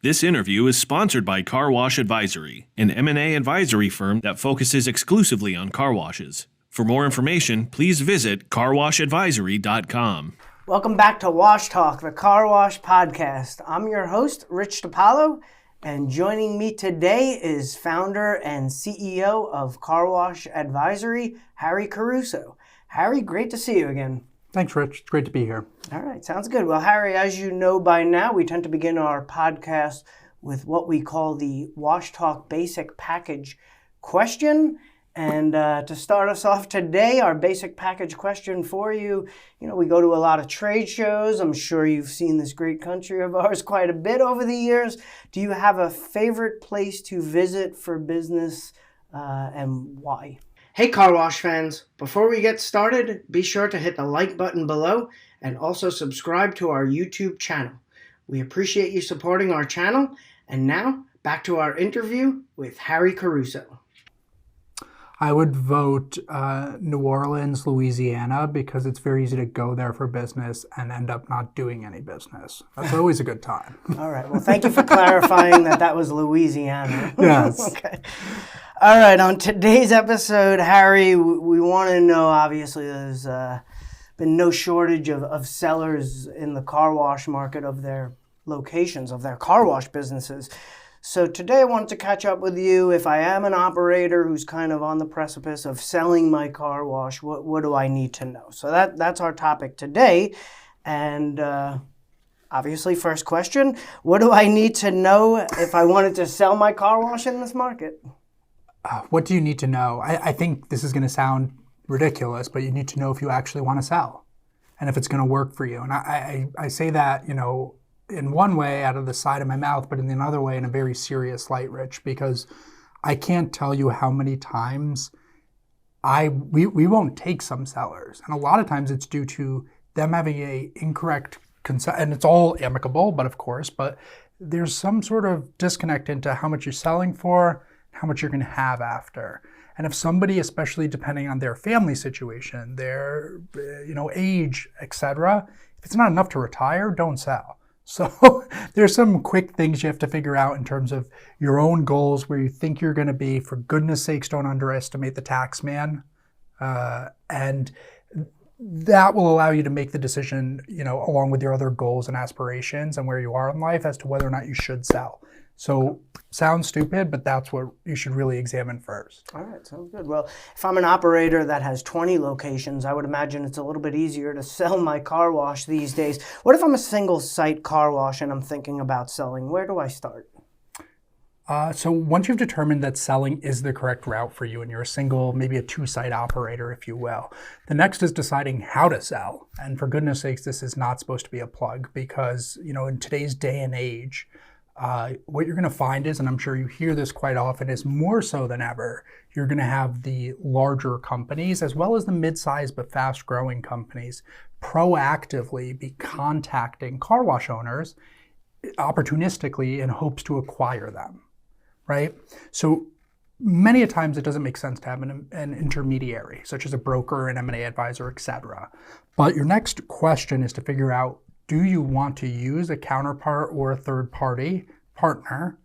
This interview is sponsored by Carwash Advisory, an M&A advisory firm that focuses exclusively on car washes. For more information, please visit carwashadvisory.com. Welcome back to Wash Talk, the Carwash Podcast. I'm your host, Rich DiPaolo, and joining me today is founder and CEO of Carwash Advisory, Harry Caruso. Harry, great to see you again. Thanks, Rich. It's great to be here. All right, sounds good. Well, Harry, as you know by now, we tend to begin our podcast with what we call the Wash Talk Basic Package question. And to start us off today, our basic package question for you, we go to a lot of trade shows. I'm sure you've seen this great country of ours quite a bit over the years. Do you have a favorite place to visit for business and why? Hey Car Wash fans, before we get started, be sure to hit the like button below and also subscribe to our YouTube channel. We appreciate you supporting our channel. And now, back to our interview with Harry Caruso. I would vote New Orleans, Louisiana, because it's very easy to go there for business and end up not doing any business. That's always a good time. All right. Well, thank you for clarifying that was Louisiana. Yes. Okay. All right. On today's episode, Harry, we want to know, obviously, there's been no shortage of sellers in the car wash market of their locations, of their car wash businesses. So today I wanted to catch up with you. If I am an operator who's kind of on the precipice of selling my car wash, what do I need to know? So that's our topic today. And obviously, first question, what do I need to know if I wanted to sell my car wash in this market? What do you need to know? I think this is going to sound ridiculous, but you need to know if you actually want to sell and if it's going to work for you. And I say that, in one way out of the side of my mouth, but in another way in a very serious light, Rich, because I can't tell you how many times we won't take some sellers. And a lot of times it's due to them having a incorrect concept, and it's all amicable, but there's some sort of disconnect into how much you're selling for, how much you're going to have after. And if somebody, especially depending on their family situation, their age, etc., if it's not enough to retire, don't sell. So there's some quick things you have to figure out in terms of your own goals, where you think you're going to be. For goodness sakes, don't underestimate the tax man. And that will allow you to make the decision, along with your other goals and aspirations and where you are in life as to whether or not you should sell. So sounds stupid, but that's what you should really examine first. All right, sounds good. Well, if I'm an operator that has 20 locations, I would imagine it's a little bit easier to sell my car wash these days. What if I'm a single site car wash and I'm thinking about selling? Where do I start? So once you've determined that selling is the correct route for you and you're a single, maybe a two-site operator, if you will, the next is deciding how to sell. And for goodness sakes, this is not supposed to be a plug because, in today's day and age, what you're going to find is, and I'm sure you hear this quite often, is more so than ever, you're going to have the larger companies as well as the mid-sized but fast-growing companies proactively be contacting car wash owners opportunistically in hopes to acquire them, right? So many a times it doesn't make sense to have an intermediary, such as a broker, an M&A advisor, etc. But your next question is to figure out, do you want to use a counterpart or a third-party partner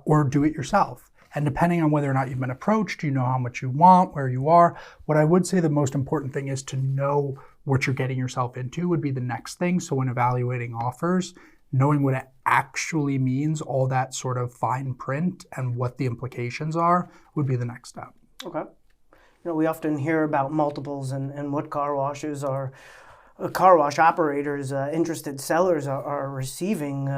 or do it yourself? And depending on whether or not you've been approached, you know how much you want, where you are. What I would say the most important thing is to know what you're getting yourself into would be the next thing. So when evaluating offers, knowing what it actually means, all that sort of fine print and what the implications are would be the next step. Okay. We often hear about multiples and what car washes are. Car wash operators, interested sellers are receiving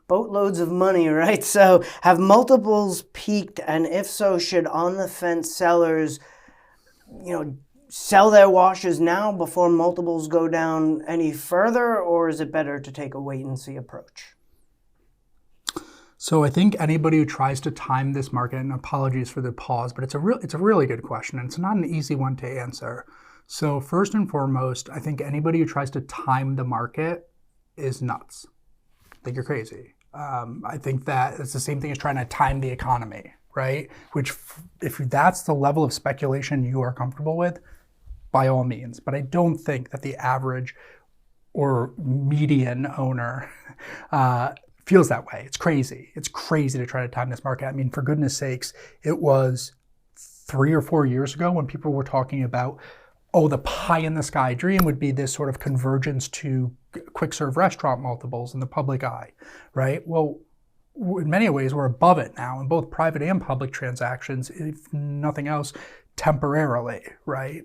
boatloads of money, right? So have multiples peaked? And if so, should on-the-fence sellers, sell their washes now before multiples go down any further? Or is it better to take a wait-and-see approach? So I think anybody who tries to time this market, and apologies for the pause, but it's a really good question, and it's not an easy one to answer. So first and foremost, I think anybody who tries to time the market is nuts. I think you're crazy. I think that it's the same thing as trying to time the economy, right? Which, if that's the level of speculation you are comfortable with, by all means, but I don't think that the average or median owner feels that way. It's crazy. It's crazy to try to time this market. I mean, for goodness sakes, it was 3 or 4 years ago when people were talking about, oh, the pie in the sky dream would be this sort of convergence to quick serve restaurant multiples in the public eye, right? Well, in many ways, we're above it now in both private and public transactions, if nothing else, temporarily, right?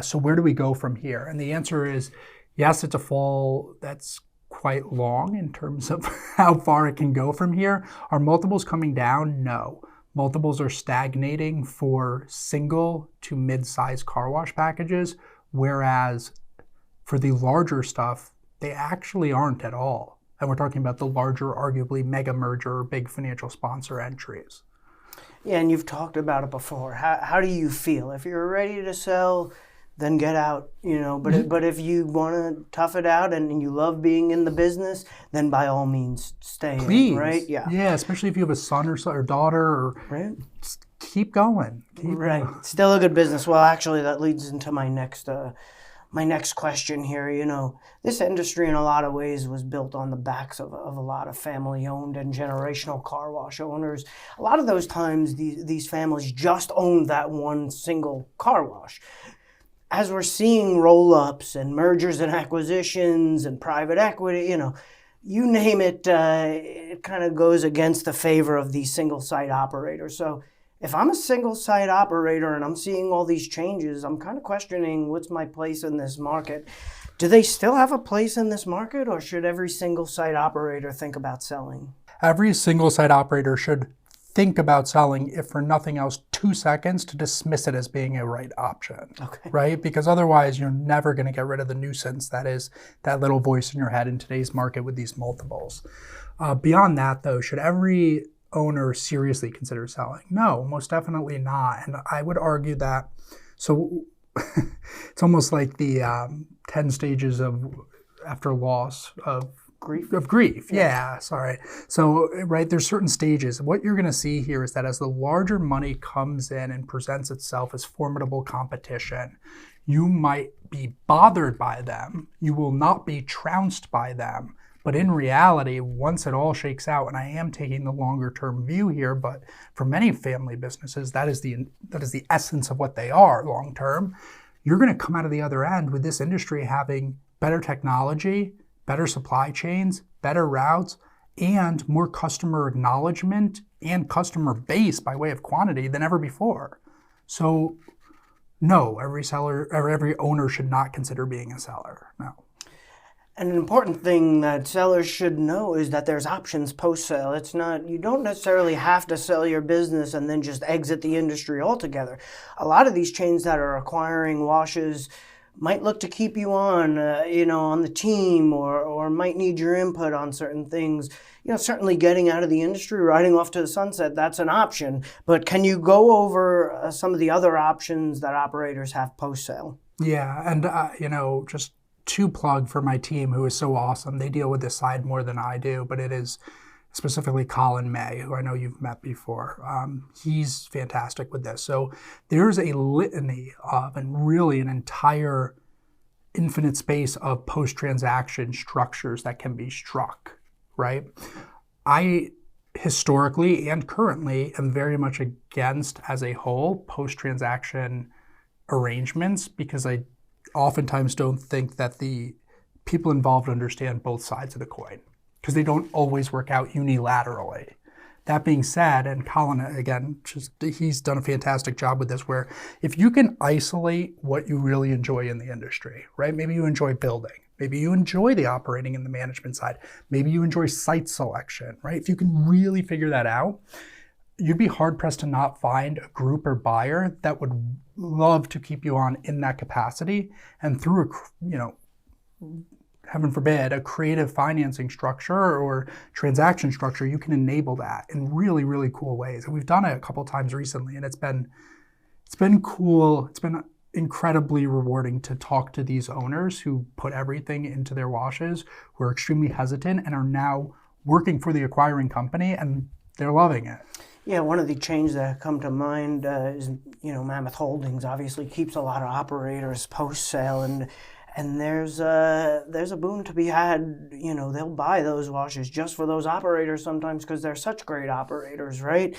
So where do we go from here? And the answer is, yes, it's a fall that's quite long in terms of how far it can go from here. Are multiples coming down? No. Multiples are stagnating for single to mid-size car wash packages, whereas for the larger stuff, they actually aren't at all. And we're talking about the larger, arguably mega merger or big financial sponsor entries. Yeah, and you've talked about it before. How do you feel? If you're ready to sell, then get out, but if you want to tough it out and you love being in the business, then by all means stay in, right? Yeah, especially if you have a son or daughter, or right? Just keep going. Right. Still a good business. Well, actually, that leads into my next question here. This industry in a lot of ways was built on the backs of a lot of family-owned and generational car wash owners. A lot of those times, these families just owned that one single car wash. As we're seeing roll-ups and mergers and acquisitions and private equity, you name it, it kind of goes against the favor of these single-site operators. So if I'm a single-site operator and I'm seeing all these changes, I'm kind of questioning what's my place in this market. Do they still have a place in this market, or should every single-site operator think about selling? Every single-site operator should think about selling, if for nothing else, 2 seconds to dismiss it as being a right option, right? Because otherwise you're never going to get rid of the nuisance that is that little voice in your head in today's market with these multiples. Beyond that, though, should every owner seriously consider selling? No, most definitely not. And I would argue that, so it's almost like the 10 stages of after loss of grief. Yeah, sorry. So, right, there's certain stages. What you're going to see here is that as the larger money comes in and presents itself as formidable competition, you might be bothered by them. You will not be trounced by them. But in reality, once it all shakes out, and I am taking the longer term view here, but for many family businesses, that is the essence of what they are long term. You're going to come out of the other end with this industry having better technology, better supply chains, better routes, and more customer acknowledgement and customer base by way of quantity than ever before. So no, every seller or every owner should not consider being a seller. No. And an important thing that sellers should know is that there's options post-sale. You don't necessarily have to sell your business and then just exit the industry altogether. A lot of these chains that are acquiring washes might look to keep you on the team, or might need your input on certain things. Certainly getting out of the industry, riding off to the sunset, that's an option. But can you go over some of the other options that operators have post-sale? Yeah, and just to plug for my team, who is so awesome. They deal with this side more than I do, but it is specifically Colin May, who I know you've met before. He's fantastic with this. So there's a litany of, and really an entire infinite space of post-transaction structures that can be struck, right? I historically and currently am very much against, as a whole, post-transaction arrangements, because I oftentimes don't think that the people involved understand both sides of the coin, because they don't always work out unilaterally. That being said, and Colin, again, he's done a fantastic job with this, where if you can isolate what you really enjoy in the industry, right? Maybe you enjoy building. Maybe you enjoy the operating and the management side. Maybe you enjoy site selection, right? If you can really figure that out, you'd be hard-pressed to not find a group or buyer that would love to keep you on in that capacity. And through heaven forbid, a creative financing structure or transaction structure, you can enable that in really, really cool ways. And we've done it a couple times recently, and it's been cool. It's been incredibly rewarding to talk to these owners who put everything into their washes, who are extremely hesitant and are now working for the acquiring company, and they're loving it. Yeah, one of the chains that come to mind is, Mammoth Holdings obviously keeps a lot of operators post-sale, and there's a boon to be had. They'll buy those washes just for those operators sometimes because they're such great operators, right?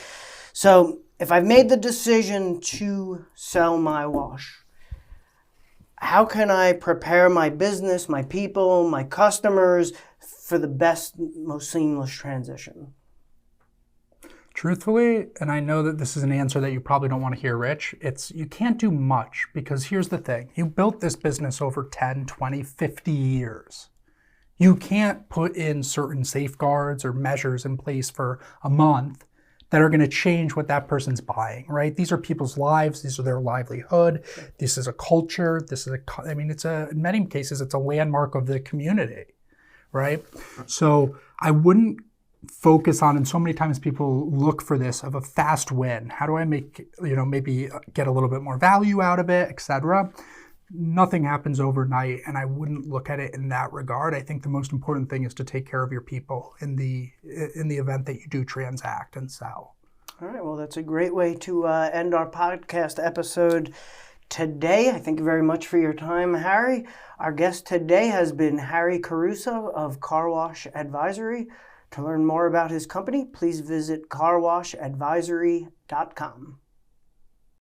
So if I've made the decision to sell my wash, how can I prepare my business, my people, my customers for the best, most seamless transition? Truthfully, and I know that this is an answer that you probably don't want to hear, Rich, you can't do much, because here's the thing. You built this business over 10, 20, 50 years. You can't put in certain safeguards or measures in place for a month that are going to change what that person's buying, right? These are people's lives. These are their livelihood. This is a culture. In many cases, it's a landmark of the community, right? So I wouldn't focus on, and so many times people look for this of a fast win. How do I make, maybe get a little bit more value out of it, etc. Nothing happens overnight, and I wouldn't look at it in that regard. I think the most important thing is to take care of your people in the event that you do transact and sell. All right, well, that's a great way to end our podcast episode today. I thank you very much for your time, Harry. Our guest today has been Harry Caruso of Carwash Advisory. To learn more about his company, please visit carwashadvisory.com.